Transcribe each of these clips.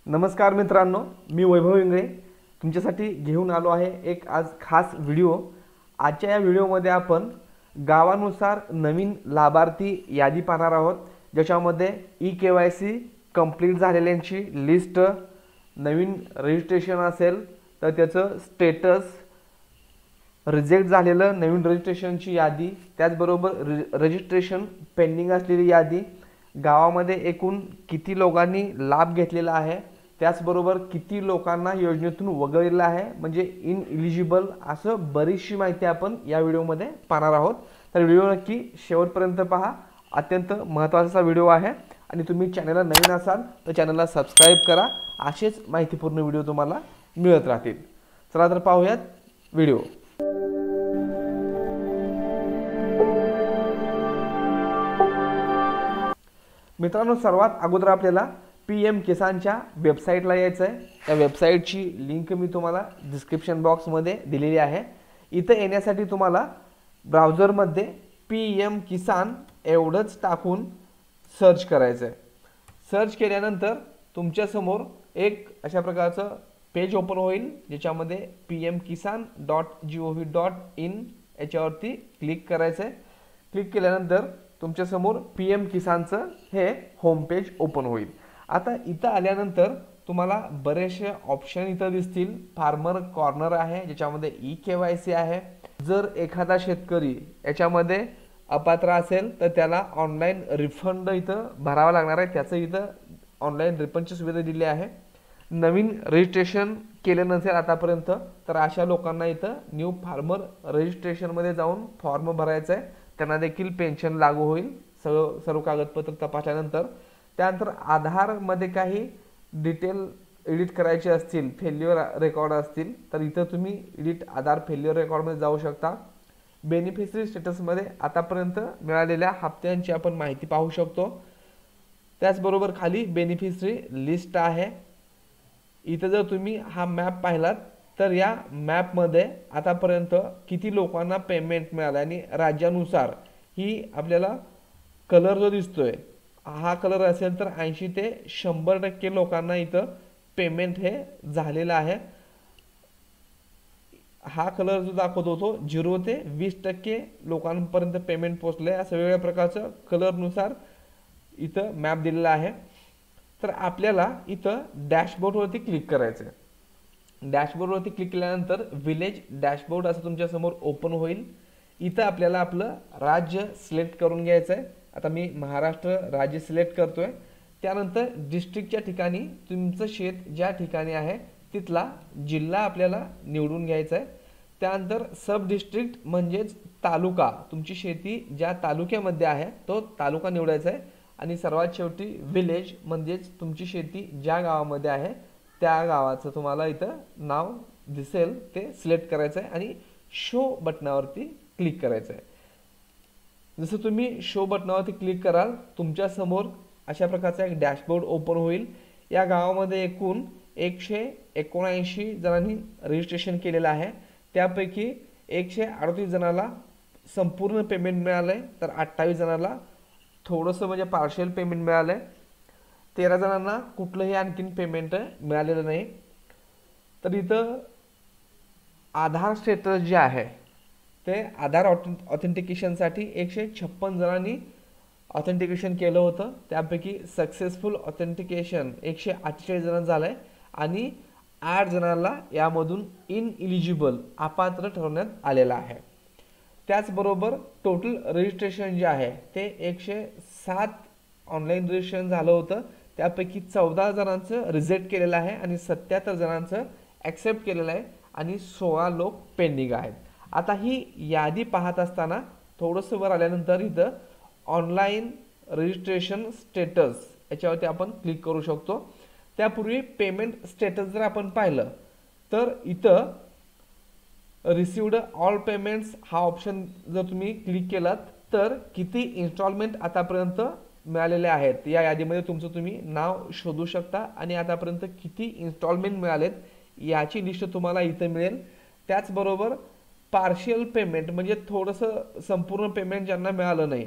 नमस्कार मित्रांनो, मी वैभव इंगळे तुमच्यासाठी घेऊन आलो आहे एक आज खास व्हिडिओ। आजच्या या व्हिडिओमध्ये आपण गावानुसार नवीन लाभार्थी यादी पाहणार आहोत, ज्याच्यामध्ये ई-केवायसी कंप्लीट झालेल्यांची लिस्ट, नवीन रजिस्ट्रेशन असेल तर त्याचं स्टेटस, रिजेक्ट झालेलं नवीन रजिस्ट्रेशनची यादी, त्याचबरोबर रजिस्ट्रेशन पेंडिंग असलेली यादी, गावामध्ये एकूण किती लोकांनी लाभ घेतलेला आहे, त्याचबरोबर किती लोकांना योजनेतून वगळलेलं आहे म्हणजे इनएलिजिबल, असं बरीचशी माहिती आपण या व्हिडिओमध्ये पाहणार आहोत। तर व्हिडिओ नक्की शेवटपर्यंत पहा, अत्यंत महत्त्वाचा व्हिडिओ आहे। आणि तुम्ही चॅनलला नवीन असाल तर चॅनलला सबस्क्राईब करा, असेच माहितीपूर्ण व्हिडिओ तुम्हाला मिळत राहतील। चला तर पाहूयात व्हिडिओ। मित्रांनो, सर्वात अगोदर आपल्याला PM किसानच्या वेबसाईटला यायचं आहे। त्या वेबसाईटची लिंक मी तुम्हाला डिस्क्रिप्शन बॉक्समध्ये दिलेली आहे। इथं येण्यासाठी तुम्हाला ब्राउझरमध्ये PM किसान एवढंच टाकून सर्च करायचं आहे। सर्च केल्यानंतर तुमच्यासमोर एक अशा प्रकारचं पेज ओपन होईल, ज्याच्यामध्ये pmkisan.gov.in याच्यावरती क्लिक करायचं आहे। क्लिक केल्यानंतर तुमच्यासमोर PM किसानचं हे होम पेज ओपन होईल। आता इथं आल्यानंतर तुम्हाला बरेचसे ऑप्शन इथं दिसतील। फार्मर कॉर्नर आहे, ज्याच्यामध्ये ई-केवायसी आहे। जर एखादा शेतकरी याच्यामध्ये अपात्र असेल तर त्याला ऑनलाईन रिफंड इथं भरावा लागणार आहे, त्याचं इथं ऑनलाईन रिफंडची सुविधा दिली आहे। नवीन रजिस्ट्रेशन केलं नसेल आतापर्यंत तर अशा लोकांना इथं न्यू फार्मर रजिस्ट्रेशनमध्ये जाऊन फॉर्म भरायचा आहे, त्यांना देखील पेन्शन लागू होईल सर्व कागदपत्र तपासल्यानंतर। त्यानंतर आधारमध्ये काही डिटेल एडिट करायचे असतील, फेल्युअर रेकॉर्ड असतील तर इथं तुम्ही एडिट आधार फेल्युअर रेकॉर्डमध्ये जाऊ शकता। बेनिफिशरी स्टेटसमध्ये आतापर्यंत मिळालेल्या हप्त्यांची आपण माहिती पाहू शकतो। त्याचबरोबर खाली बेनिफिशरी लिस्ट आहे। इथं जर तुम्ही हा मॅप पाहिलात तर या मॅपमध्ये आतापर्यंत किती लोकांना पेमेंट मिळालं आणि राज्यानुसार ही आपल्याला कलर जो दिसतोय, हा कलर असेल तर 80 ते 100% लोकांना इथं पेमेंट हे झालेलं आहे। हा कलर जो दाखवतो तो 0 ते 20% लोकांपर्यंत पेमेंट पोहोचले, असं वेगवेगळ्या प्रकारचं कलरनुसार इथं मॅप दिलेला आहे। तर आपल्याला इथं डॅशबोर्डवरती क्लिक करायचं आहे। डॅशबोर्डवरती क्लिक केल्यानंतर विलेज डॅशबोर्ड असं तुमच्यासमोर ओपन होईल। इथं आपल्याला आपलं राज्य सिलेक्ट करून घ्यायचं आहे। आता मी महाराष्ट्र राज्य सिलेक्ट करतोय। त्यानंतर डिस्ट्रिक्टच्या ठिकाणी तुमचं शेत ज्या ठिकाणी आहे तिथला जिल्हा आपल्याला निवडून घ्यायचा आहे। त्यानंतर सब डिस्ट्रिक्ट म्हणजेच तालुका, तुमची शेती ज्या तालुक्यामध्ये आहे तो तालुका निवडायचा आहे। आणि सर्वात शेवटी विलेज म्हणजेच तुमची शेती ज्या गावामध्ये आहे त्या गावाचं तुम्हाला इथं नाव दिसेल ते सिलेक्ट करायचं आहे आणि शो बटनावरती क्लिक करायचं आहे। जसं तुम्ही शो बटनावरती क्लिक कराल तुमच्या समोर अशा प्रकारचा एक डॅशबोर्ड ओपन होईल। या गावामध्ये एकूण 179 जणांनी रजिस्ट्रेशन केलेलं आहे, त्यापैकी 138 जणांना संपूर्ण पेमेंट मिळालंय, तर 28 जणांना थोडंसं म्हणजे पार्शियल पेमेंट मिळालंय, 13 जणांना कुठलंही आणखीन पेमेंट मिळालेलं नाही। तर इथं आधार स्टेटस जे आहे ते आधार ऑथेंटिकेशनसाठी 156 जणांनी ऑथेंटिकेशन केलं होतं, त्यापैकी सक्सेसफुल ऑथेंटिकेशन 148 जणांचं झालं आहे आणि 8 जणांना यामधून इनएलिजिबल अपात्र ठरवण्यात आलेलं आहे। त्याचबरोबर टोटल रजिस्ट्रेशन जे आहे ते 107 ऑनलाईन रजिस्ट्रेशन झालं होतं, त्यापैकी 14 जणांचं रिजेक्ट केलेलं आहे आणि 77 जणांचं ॲक्सेप्ट केलेलं आहे आणि 16 लोक पेंडिंग आहेत। आता ही यादी पाहत असताना थोडंसं वर आल्यानंतर इथं ऑनलाईन रजिस्ट्रेशन स्टेटस याच्यावरती आपण क्लिक करू शकतो। त्यापूर्वी पेमेंट स्टेटस जर आपण पाहिलं तर इथं रिसिव्ड ऑल पेमेंट्स हा ऑप्शन जर तुम्ही क्लिक केलात तर किती इन्स्टॉलमेंट आतापर्यंत मिळालेले आहेत या यादीमध्ये तुमचं तुम्ही नाव शोधू शकता आणि आतापर्यंत किती इन्स्टॉलमेंट मिळालेत याची लिस्ट तुम्हाला इथं मिळेल। त्याचबरोबर पार्शियल पेमेंट म्हणजे थोडंसं संपूर्ण पेमेंट ज्यांना मिळालं नाही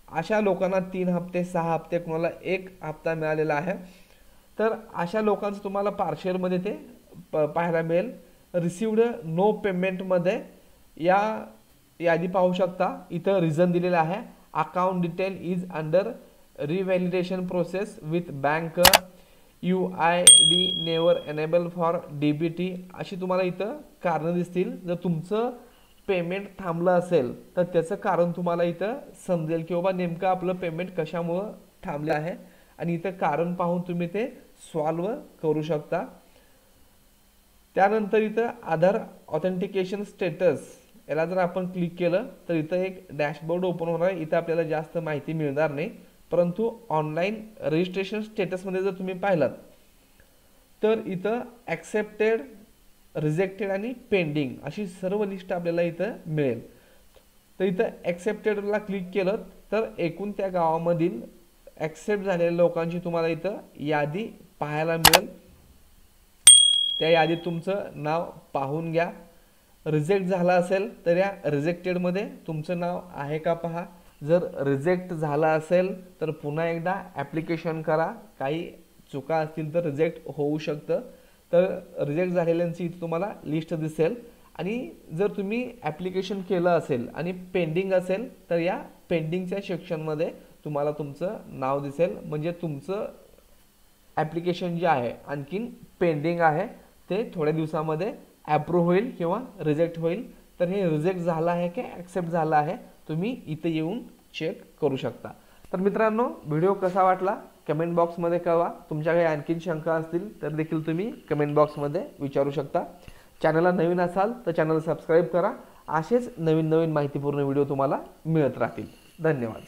अशा लोकांना 3 हप्ते 6 हप्ते कोणाला 1 हप्ता मिळालेला आहे। तर अशा लोकांचं तुम्हाला पार्शियलमध्ये ते पाहायला मिळेल. रिसिव्ड नो पेमेंटमध्ये या यादी पाहू शकता. इथं रिझन दिलेलं आहे, account detail is under revalidation process with bank, UID never enable for DBT. अशी तुम्हाला इथं कारणं दिसतील. जर तुमचं पेमेंट थांबलं असेल तर त्याचं कारण तुम्हाला इथं समजेल की बाबा नेमकं आपलं पेमेंट कशामुळं थांबले आहे, आणि इथं कारण पाहून तुम्ही ते सॉल्व्ह करू शकता. त्यानंतर इथं आधार ऑथेंटिकेशन स्टेटस याला जर आपण क्लिक केलं तर इथं एक डॅशबोर्ड ओपन होणार आहे. इथं आपल्याला जास्त माहिती मिळणार नाही, परंतु ऑनलाईन रजिस्ट्रेशन स्टेटसमध्ये जर तुम्ही पाहिलात तर इथं ॲक्सेप्टेड, रिजेक्टेड आणि पेंडिंग अशी सर्व लिस्ट आपल्याला इथं मिळेल. तर इथं ॲक्सेप्टेडला क्लिक केलं तर एकूण त्या गावामधील ॲक्सेप्ट झालेल्या लोकांची तुम्हाला इथं यादी पाहायला मिळेल. त्या यादीत तुमचं नाव पाहून घ्या. रिजेक्ट झाला असेल तर या रिजेक्टेडमध्ये तुमचं नाव आहे का पहा. जर रिजेक्ट झाला असेल तर पुन्हा एकदा ॲप्लिकेशन करा. काही चुका असतील तर रिजेक्ट होऊ शकतं. तर रिजेक्ट झालेल्यांची इथे तुम्हाला लिस्ट दिसेल. आणि जर तुम्ही ॲप्लिकेशन केलं असेल आणि पेंडिंग असेल तर या पेंडिंगच्या सेक्शनमध्ये तुम्हाला तुमचं नाव दिसेल. म्हणजे तुमचं ॲप्लिकेशन जे आहे आणखीन पेंडिंग आहे ते थोड्या दिवसामध्ये ॲप्रूव्ह होईल किंवा रिजेक्ट होईल. तर हे रिजेक्ट झालं आहे की ॲक्सेप्ट झालं आहे तुम्ही इथे येऊन चेक करू शकता. तर मित्रांनो, व्हिडिओ कसा वाटला कमेंट बॉक्समध्ये कळवा. तुमच्या काही आणखीन शंका असतील तर देखील तुम्ही कमेंट बॉक्समध्ये विचारू शकता. चॅनलला नवीन असाल तर चॅनल सबस्क्राईब करा. असेच नवीन नवीन माहितीपूर्ण व्हिडिओ तुम्हाला मिळत राहतील. धन्यवाद.